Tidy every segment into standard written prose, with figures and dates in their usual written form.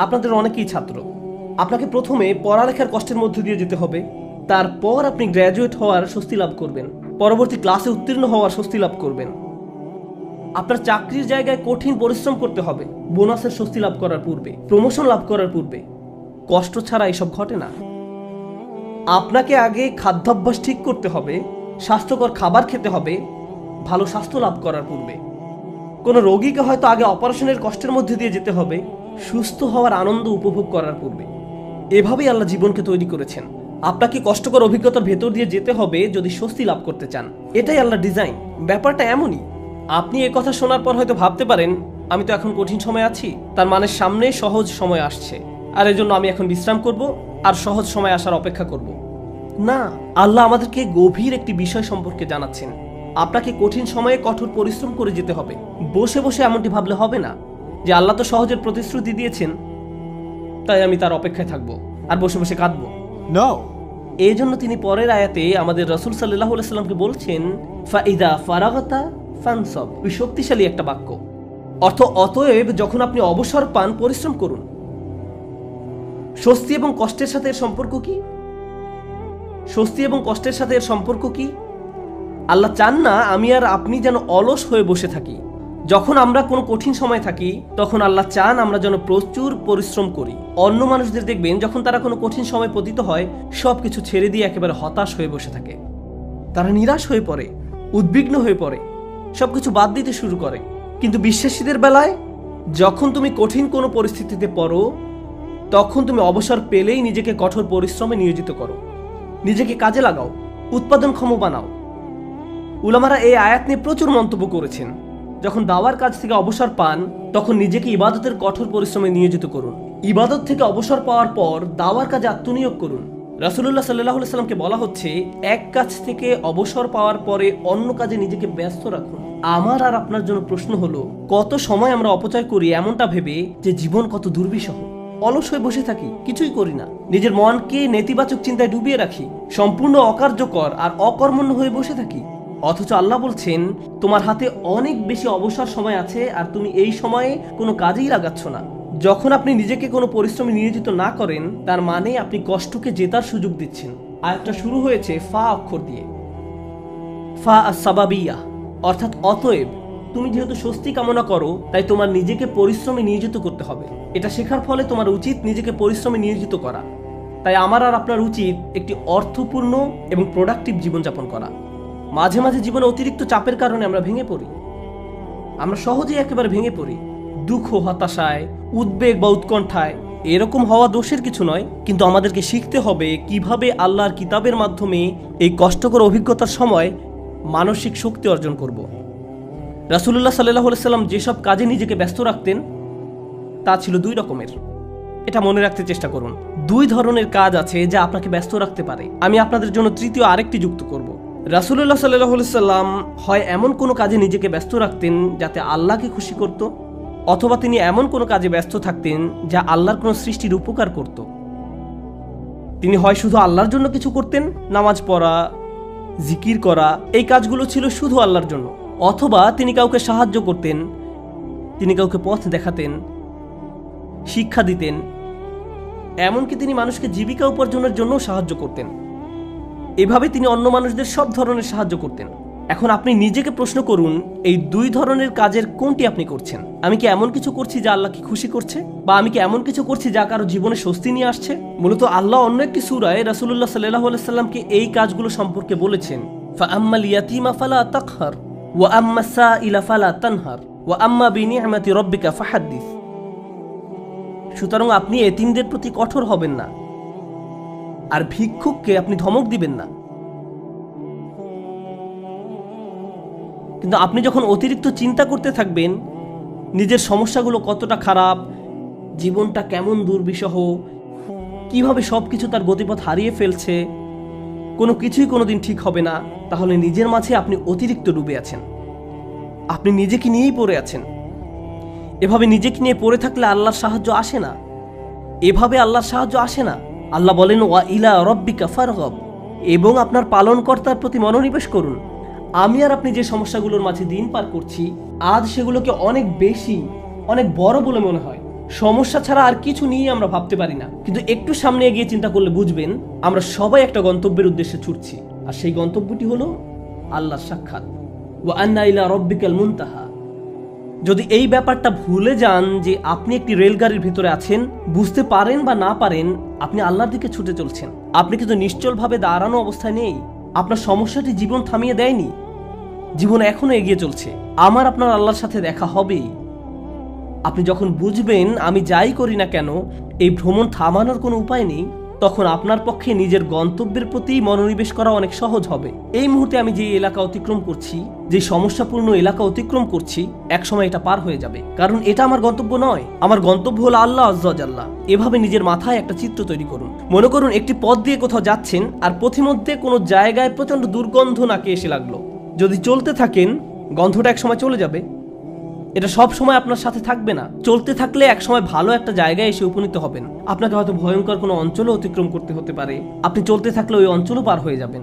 আপনাদের অনেকেই ছাত্র। আপনাকে প্রথমে পড়ালেখার কষ্টের মধ্যে দিয়ে যেতে হবে, তারপর আপনি গ্র্যাজুয়েট হওয়ার স্বস্তি লাভ করবেন, পরবর্তী ক্লাসে উত্তীর্ণ হওয়ার স্বস্তি লাভ করবেন। আপনার চাকরির জায়গায় কঠিন পরিশ্রম করতে হবে বোনাসের স্বস্তি লাভ করার পূর্বে, প্রমোশন লাভ করার পূর্বে। কষ্ট ছাড়া এসব ঘটে না। আপনাকে আগে খাদ্যাভ্যাস ঠিক করতে হবে, স্বাস্থ্যকর খাবার খেতে হবে ভালো স্বাস্থ্য লাভ করার পূর্বে। কোনো রোগীকে হয়তো আগে অপারেশনের কষ্টের মধ্যে দিয়ে যেতে হবে সুস্থ হওয়ার আনন্দ উপভোগ করার পূর্বে। এভাবেই আল্লাহ জীবনকে তৈরি করেছেন। আপনাকে কষ্টকর অভিজ্ঞতার ভেতর দিয়ে যেতে হবে যদি স্বস্তি লাভ করতে চান। এটাই আল্লাহ ডিজাইন। ব্যাপারটা এমনই। আপনি এই কথা শোনার পর হয়তো ভাবতে পারেন, আমি তো এখন কঠিন সময় আছি, তার মানে সামনে সহজ সময় আসছে, আর এজন্য আমি এখন বিশ্রাম করব আর সহজ সময় আসার অপেক্ষা করব। না, আল্লাহ আমাদেরকে গভীর একটি বিষয় সম্পর্কে জানাচ্ছেন। আপনাকে কঠিন সময়ে কঠোর পরিশ্রম করে যেতে হবে। বসে বসে এমনটি ভাবলে হবে না যে আল্লাহ তো সহজের প্রতিশ্রুতি দিয়েছেন, তাই আমি তার অপেক্ষায় থাকবো আর বসে বসে কাঁদবো। No. এই জন্য তিনি পরের আয়াতে আমাদের রাসূল সাল্লাল্লাহু আলাইহি সাল্লামকে বলছেন, ফাইদা ফারাগাতা ফানসাব। শক্তিশালী একটা বাক্য। অতএব যখন আপনি অবসর পান পরিশ্রম করুন। স্বস্তি এবং কষ্টের সাথে এর সম্পর্ক কি? স্বস্তি এবং কষ্টের সাথে এর সম্পর্ক কি? আল্লাহ চান না আমি আর আপনি যেন অলস হয়ে বসে থাকি। যখন আমরা কোনো কঠিন সময় থাকি তখন আল্লাহ চান আমরা যেন প্রচুর পরিশ্রম করি। অন্য মানুষদের দেখবেন যখন তারা কোনো কঠিন সময় পতিত হয় সবকিছু ছেড়ে দিয়ে একেবারে হতাশ হয়ে বসে থাকে। তারা নিরাশ হয়ে পড়ে, উদ্বিগ্ন হয়ে পড়ে, সবকিছু বাদ দিতে শুরু করে। কিন্তু বিশ্বাসীদের বেলায় যখন তুমি কঠিন কোনো পরিস্থিতিতে পড়ো তখন তুমি অবসর পেলেই নিজেকে কঠোর পরিশ্রমে নিয়োজিত করো, নিজেকে কাজে লাগাও, উৎপাদনক্ষম বানাও। উলামারা এই আয়াত নিয়ে প্রচুর মন্তব্য করেছেন। যখন দাওয়ার কাজ থেকে অবসর পান তখন নিজেকে ইবাদতের কঠোর পরিশ্রমে নিয়োজিত করুন। ইবাদত থেকে অবসর পাওয়ার পর দাওয়ার কাজে আত্মনিয়োগ করুন। রাসূলুল্লাহ সাল্লাল্লাহু আলাইহি সাল্লামকে বলা হচ্ছে এক কাজ থেকে অবসর পাওয়ার পরে অন্য কাজে নিজেকে ব্যস্ত রাখুন। আমার আর আপনার জন্য প্রশ্ন হলো, কত সময় আমরা অপচয় করি এমনটা ভেবে যে জীবন কত দুর্বিষহ। অলস হয়ে বসে থাকি, কিছুই করি না, নিজের মনকে নেতিবাচক চিন্তায় ডুবিয়ে রাখি, সম্পূর্ণ অকার্যকর আর অকর্মণ্য হয়ে বসে থাকি। অথচ আল্লাহ বলছেন তোমার হাতে অনেক বেশি অবসর সময় আছে আর তুমি এই সময়ে কোনো কাজেই লাগাচ্ছ না। যখন আপনি নিজেকে কোনো পরিশ্রমে নিয়োজিত না করেন তার মানে আপনি কষ্টকে জেতার সুযোগ দিচ্ছেন। আয়াতটা শুরু হয়েছে ফা অক্ষর দিয়ে, ফা আস-সাবাবিয়া, অর্থাৎ অতএব। তুমি যেহেতু স্বস্তি কামনা করো তাই তোমার নিজেকে পরিশ্রমে নিয়োজিত করতে হবে। এটা শেখার ফলে তোমার উচিত নিজেকে পরিশ্রমে নিয়োজিত করা। তাই আমার আর আপনার উচিত একটি অর্থপূর্ণ এবং প্রোডাক্টিভ জীবনযাপন করা। মাঝে মাঝে জীবনে অতিরিক্ত চাপের কারণে আমরা ভেঙে পড়ি। আমরা সহজেই একেবারে ভেঙে পড়ি দুঃখ, হতাশায়, উদ্বেগ বা উৎকণ্ঠায়। এরকম হওয়া দোষের কিছু নয়, কিন্তু আমাদেরকে শিখতে হবে কিভাবে আল্লাহর কিতাবের মাধ্যমে এই কষ্টকর অভিজ্ঞতার সময় মানসিক শক্তি অর্জন করব। রাসূলুল্লাহ সাল্লাল্লাহু আলাইহি সাল্লাম যেসব কাজে নিজেকে ব্যস্ত রাখতেন তা ছিল দুই রকমের। এটা মনে রাখতে চেষ্টা করুন। দুই ধরনের কাজ আছে যা আপনাকে ব্যস্ত রাখতে পারে। আমি আপনাদের জন্য তৃতীয় আরেকটি যুক্ত করব। রাসূলুল্লাহ সাল্লাল্লাহু আলাইহি সাল্লাম হয় এমন কোনো কাজে নিজেকে ব্যস্ত রাখতেন যাতে আল্লাহকে খুশি করত, অথবা তিনি এমন কোনো কাজে ব্যস্ত থাকতেন যা আল্লাহর কোনো সৃষ্টির উপকার করত। তিনি হয় শুধু আল্লাহর জন্য কিছু করতেন, নামাজ পড়া, জিকির করা, এই কাজগুলো ছিল শুধু আল্লাহর জন্য, অথবা তিনি কাউকে সাহায্য করতেন, তিনি কাউকে পথ দেখাতেন, শিক্ষা দিতেন, এমনকি তিনি মানুষকে জীবিকা উপার্জনের জন্য সাহায্য করতেন। এভাবে তিনি অন্য মানুষদের সব ধরনের সাহায্য করতেন। এখন আপনি নিজেকে প্রশ্ন করুন, এই দুই ধরনের কাজের কোনটি আপনি করছেন? আমি কি এমন কিছু করছি যা আল্লাহকে খুশি করছে, বা আমি কি এমন কিছু করছি যা কারো জীবনে স্বস্তি নিয়ে আসছে? মূলত আল্লাহ অন্য একটি সূরায় রাসূলুল্লাহ সাল্লাল্লাহু আলাইহি সাল্লামকে এই কাজগুলো সম্পর্কে বলেছেন, ফাআম্মাল ইয়াতীমা ফালা তাকহার ওয়া আম্মাস সাইলা ফালা তানহার ওয়া আম্মা বিনি'মাতি রাব্বিকা ফাহাদ্দিস। সুতরাং আপনি এতিমদের প্রতি কঠোর হবেন না, আর ভিক্ষুককে আপনি ধমক দিবেন না। কিন্তু আপনি যখন অতিরিক্ত চিন্তা করতে থাকবেন নিজের সমস্যাগুলো কতটা খারাপ, জীবনটা কেমন দুর্বিষহ, কিভাবে সবকিছু তার গতিপথ হারিয়ে ফেলছে, কোনো কিছুই কোনোদিন ঠিক হবে না, তাহলে নিজের মাঝে আপনি অতিরিক্ত ডুবে আছেন। আপনি নিজেকে নিয়েই পড়ে আছেন। এভাবে নিজেকে নিয়ে পড়ে থাকলে আল্লাহর সাহায্য আসে না। এভাবে আল্লাহর সাহায্য আসে না। আল্লাহ বলেন ওয়া ইলা রাব্বিকা ফারগাব, এবং আপনার পালনকর্তার প্রতি মনোনিবেশ করুন। আমি আর আপনি যে সমস্যাগুলোর মাঝে দিন পার করছি আজ সেগুলোকে অনেক বেশি, অনেক বড় বলে মনে হয়। সমস্যা ছাড়া আর কিছু নিয়ে আমরা ভাবতে পারি না, কিন্তু একটু সামনে এগিয়ে চিন্তা করলে বুঝবেন আমরা সবাই একটা গন্তব্যের উদ্দেশ্যে ছুটছি, আর সেই গন্তব্যটি হলো আল্লাহর সাক্ষাৎ। ওয়া আন্না ইলা রাব্বিকাল মুনতাহা। যদি এই ব্যাপারটা ভুলে যান যে আপনি একটি রেলগাড়ির ভিতরে আছেন, বুঝতে পারেন বা না পারেন আপনি আল্লাহর দিকে ছুটে চলছেন, আপনি কিন্তু নিশ্চলভাবে দাঁড়ানো অবস্থায় নেই। আপনার সমস্যাটি জীবন থামিয়ে দেয়নি, জীবন এখনো এগিয়ে চলছে। আমার আপনার আল্লাহর সাথে দেখা হবেই। আপনি যখন বুঝবেন আমি যাই করি না কেন এই ভ্রমণ থামানোর কোনো উপায় নেই, তখন আপনার পক্ষে নিজের গন্তব্যের প্রতি মনোনিবেশ করা অনেক সহজ হবে। এই মুহূর্তে আমি যে এলাকা অতিক্রম করছি, যে সমস্যাপূর্ণ এলাকা অতিক্রম করছি, একসময় এটা পার হয়ে যাবে, কারণ এটা আমার গন্তব্য নয়। আমার গন্তব্য হলো আল্লাহ আজ্জা ওয়া জাল্লা। এভাবে নিজের মাথায় একটা চিত্র তৈরি করুন। মনে করুন একটি পথ দিয়ে কোথাও যাচ্ছেন, আর পথিমধ্যে কোনো জায়গায় প্রচন্ড দুর্গন্ধ নাকে এসে লাগলো। যদি চলতে থাকেন গন্ধটা একসময় চলে যাবে, এটা সব সময় আপনার সাথে থাকবে না। চলতে থাকলে একসময় ভালো একটা জায়গায় এসে উপনীত হবেন। আপনাকে হয়তো ভয়ঙ্কর কোনো অঞ্চলও অতিক্রম করতে হতে পারে, আপনি চলতে থাকলে ওই অঞ্চলও পার হয়ে যাবেন।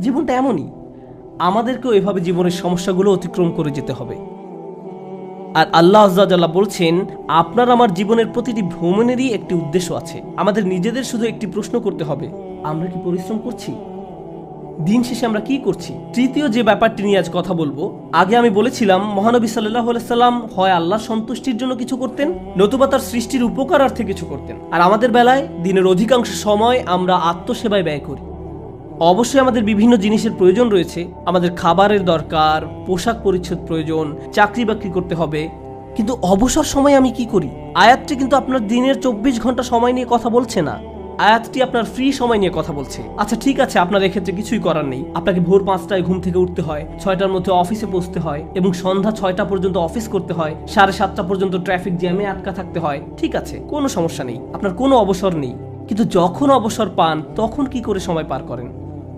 জীবনটা এমনই, আমাদেরকেও এভাবে জীবনের সমস্যাগুলো অতিক্রম করে যেতে হবে। আর আল্লাহ আজ্জা ওয়া জাল্লা বলছেন, আপনার আমার জীবনের প্রতিটি ভ্রমণেরই একটি উদ্দেশ্য আছে। আমাদের নিজেদের শুধু একটি প্রশ্ন করতে হবে, আমরা কি পরিশ্রম করছি? দিন শেষে আমরা কি করছি? তৃতীয় যে ব্যাপারটি নিয়ে আজ কথা বলবো, আগে আমি বলেছিলাম মহানবী সাল্লাল্লাহু আলাইহি সাল্লাম হয় আল্লাহর সন্তুষ্টির জন্য কিছু করতেন, নতুবা তার সৃষ্টির উপকারার্থে কিছু করতেন। আর আমাদের বেলায় দিনের অধিকাংশ সময় আমরা আত্মসেবায় ব্যয় করি। অবশ্যই আমাদের বিভিন্ন জিনিসের প্রয়োজন রয়েছে, আমাদের খাবারের দরকার, পোশাক পরিচ্ছদ প্রয়োজন, চাকরি বাকরি করতে হবে, কিন্তু অবসর সময় আমি কি করি? আয়াতটি কিন্তু আপনার দিনের 24 ঘন্টা সময় নিয়ে কথা বলছে না, আয়াতটি আপনার ফ্রি সময় নিয়ে কথা বলছে। আচ্ছা ঠিক আছে, আপনার এক্ষেত্রে কিছুই করার নেই। আপনাকে ভোর 5টায় ঘুম থেকে উঠতে হয়, 6টার মধ্যে অফিসে পৌঁছতে হয়, এবং সন্ধ্যা 6টা পর্যন্ত অফিস করতে হয়, 7:30 পর্যন্ত ট্রাফিক জ্যামে আটকা থাকতে হয়। ঠিক আছে, কোনো সমস্যা নেই, আপনার কোনো অবসর নেই। কিন্তু যখন অবসর পান তখন কি করে সময় পার করেন?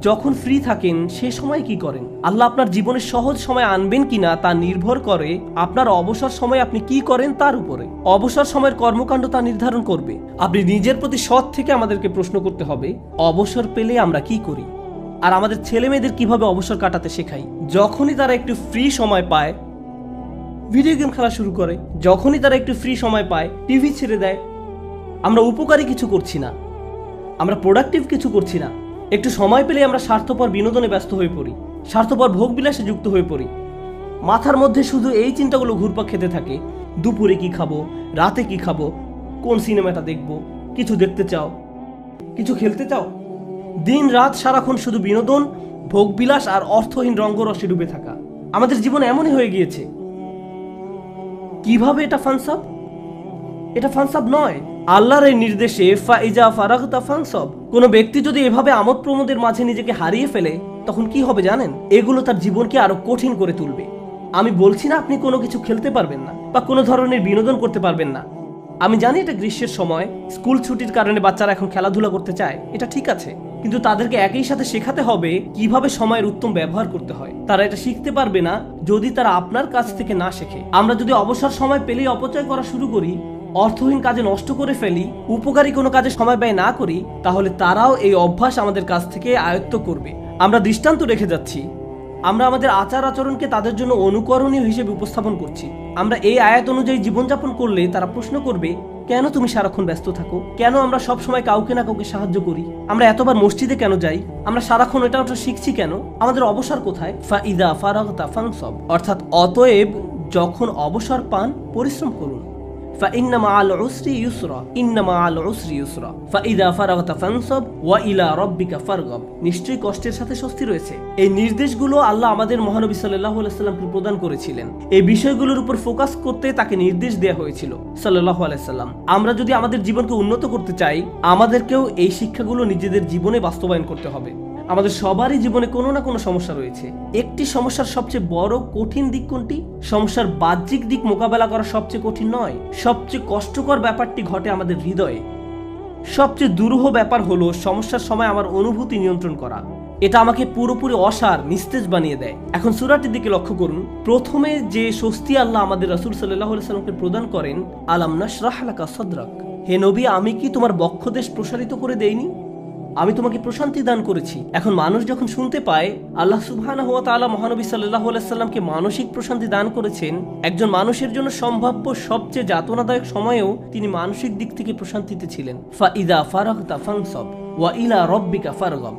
যখন ফ্রি থাকেন সে সময় কি করেন? আল্লাহ আপনার জীবনে সহজ সময় আনবেন কিনা তা নির্ভর করে আপনার অবসর সময় আপনি কি করেন তার উপরে। অবসর সময়ের কর্মকাণ্ড তা নির্ধারণ করবে। আপনি নিজের প্রতি সৎ থেকে আমাদেরকে প্রশ্ন করতে হবে, অবসর পেলে আমরা কি করি? আর আমাদের ছেলে মেয়েদের কিভাবে অবসর কাটাতে শেখাই? যখনই তারা একটু ফ্রি সময় পায় ভিডিও গেম খেলা শুরু করে, যখনই তারা একটু ফ্রি সময় পায় টিভি ছেড়ে দেয়। আমরা উপকারী কিছু করছি না, আমরা প্রোডাক্টিভ কিছু করছি না। একটু সময় পেলে আমরা স্বার্থপর বিনোদনে ব্যস্ত হয়ে পড়ি, স্বার্থপর ভোগবিলাসে যুক্ত হয়ে পড়ি। মাথার মধ্যে শুধু এই চিন্তাগুলো ঘুরপাক খেতে থাকে, দুপুরে কি খাবো, রাতে কি খাবো, কোন সিনেমাটা দেখবো। কিছু দেখতে চাও, কিছু খেলতে চাও, দিন রাত সারাক্ষণ শুধু বিনোদন, ভোগবিলাস আর অর্থহীন রঙ্গরসে ডুবে থাকা। আমাদের জীবন এমনই হয়ে গিয়েছে। কিভাবে এটা ফানসাব? এটা ফানসাব নয়, আল্লাহর এই নির্দেশে ফাইজা ফারাগতা ফানসাব। কোনো ব্যক্তি যদি এভাবে আমোদ প্রমোদের মাঝে নিজেকে হারিয়ে ফেলে তখন কি হবে জানেন? এগুলো তার জীবনকে আরো কঠিন করে তুলবে। আমি বলছি না আপনি কোনো কিছু খেলতে পারবেন না বা কোনো ধরনের বিনোদন করতে পারবেন না। আমি জানি এটা গ্রীষ্মের সময়, স্কুল ছুটির কারণে বাচ্চারা এখন খেলাধুলা করতে চায়, এটা ঠিক আছে, কিন্তু তাদেরকে একই সাথে শেখাতে হবে কিভাবে সময়ের উত্তম ব্যবহার করতে হয়। তারা এটা শিখতে পারবে না যদি তারা আপনার কাছ থেকে না শেখে। আমরা যদি অবসর সময় পেলেই অপচয় করা শুরু করি, অর্থহীন কাজে নষ্ট করে ফেলি, উপকারী কোনো কাজে সময় ব্যয় না করি, তাহলে তারাও এই অভ্যাস আমাদের কাছ থেকে আয়ত্ত করবে। আমরা দৃষ্টান্ত রেখে যাচ্ছি, আমরা আমাদের আচার আচরণকে তাদের জন্য অনুকরণীয় হিসেবে উপস্থাপন করছি। আমরা এই আয়াত অনুযায়ী জীবনযাপন করলে তারা প্রশ্ন করবে, কেন তুমি সারাক্ষণ ব্যস্ত থাকো? কেন আমরা সব সময় কাউকে না কাউকে সাহায্য করি? আমরা এতবার মসজিদে কেন যাই? আমরা সারাক্ষণ এটা ওটা শিখছি কেন? আমাদের অবসর কোথায়? ফাইদা ফারাগতা ফানসাব, অর্থাৎ অতএব যখন অবসর পান পরিশ্রম করুন। فإن مع العسر يسرا إن مع العسر يسرا فإذا فرغت فانصب وإلى ربك فارغب। নিশ্চয়ই কষ্টের সাথে স্বস্তি রয়েছে। এই নির্দেশগুলো আল্লাহ আমাদের মহানবী সাল্লাল্লাহু আলাইহি সাল্লামকে প্রদান করেছিলেন। এই বিষয়গুলোর উপর ফোকাস করতে তাকে নির্দেশ দেওয়া হয়েছিল সাল্লাল্লাহু আলাইহি সাল্লাম। আমরা যদি আমাদের জীবনকে উন্নত করতে চাই, আমাদেরকেও এই শিক্ষাগুলো নিজেদের জীবনে বাস্তবায়ন করতে হবে। আমাদের সবারই জীবনে কোনো না কোনো সমস্যা রয়েছে। একটি সমস্যার সবচেয়ে বড় কঠিন দিক কোনটি? সমস্যার বাহ্যিক দিক মোকাবেলা করা সবচেয়ে কঠিন নয়, সবচেয়ে কষ্টকর ব্যাপারটি ঘটে আমাদের হৃদয়ে। সবচেয়ে দুরূহ ব্যাপার হলো সমস্যার সময় আমার অনুভূতি নিয়ন্ত্রণ করা। এটা আমাকে পুরোপুরি অসার, নিস্তেজ বানিয়ে দেয়। এখন সূরাটির দিকে লক্ষ্য করুন। প্রথমে যে স্বস্তি আল্লাহ আমাদের রাসূল সাল্লাল্লাহু আলাইহি সাল্লামকে প্রদান করেন, আলাম নাশরাহ লাকা সাদরাক, হে নবী আমি কি তোমার বক্ষদেশ প্রসারিত করে দেইনি? আমি তোমাকে প্রশান্তি দান করেছি। এখন মানুষ যখন শুনতে পায় আল্লাহ সুবহানাহু ওয়া তাআলা মহানবী সাল্লাল্লাহু আলাইহি সাল্লামকে মানসিক প্রশান্তি দান করেছেন, একজন মানুষের জন্য সম্ভাব্য সবচেয়ে যাতনাদায়ক সময়েও তিনি মানসিক দিক থেকে প্রশান্তিতে ছিলেন। ফাইদা ফারাগতা ফানসাব ওয়া ইলা রাব্বিকা ফারগাব।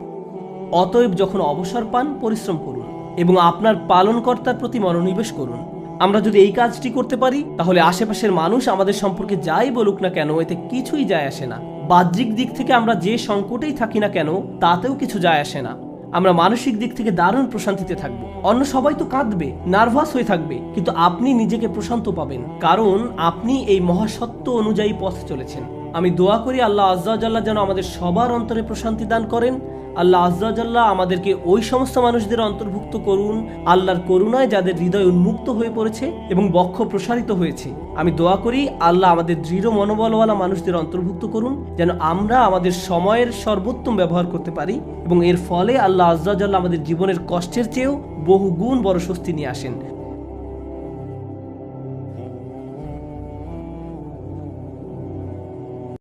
অতএব যখন অবসর পান পরিশ্রম করুন এবং আপনার পালনকর্তার প্রতি মনোনিবেশ করুন। আমরা যদি এই কাজটি করতে পারি তাহলে আশেপাশের মানুষ আমাদের সম্পর্কে যাই বলুক না কেন এতে কিছুই যায় আসে না। বাহ্যিক দিক থেকে আমরা যে সংকটেই থাকি না কেন তাতেও কিছু যায় আসে না। আমরা মানসিক দিক থেকে দারুণ প্রশান্তিতে থাকব। অন্য সবাই তো কাঁদবে, নার্ভাস হয়ে থাকবে, কিন্তু আপনি নিজেকে প্রশান্ত পাবেন, কারণ আপনি এই মহাসত্য অনুযায়ী পথে চলেছেন। আমি দোয়া করি আল্লাহ আজ্জা ওয়া জাল্লা যেন আমাদের সবার অন্তরে প্রশান্তি দান করেন। আল্লাহ আজ্জা ওয়া জাল্লা আমাদেরকে ওই সমস্ত মানুষদের অন্তর্ভুক্ত করুন আল্লাহর করুণায় যাদের হৃদয় উন্মুক্ত হয়ে পড়েছে এবং বক্ষ প্রসারিত হয়েছে। আমি দোয়া করি আল্লাহ আমাদের দৃঢ় মনোবলওয়ালা মানুষদের অন্তর্ভুক্ত করুন যেন আমরা আমাদের সময়ের সর্বোত্তম ব্যবহার করতে পারি এবং এর ফলে আল্লাহ আজ্জা ওয়া জাল্লা আমাদের জীবনের কষ্টের চেয়েও বহুগুণ বড় স্বস্তি নিয়ে আসেন।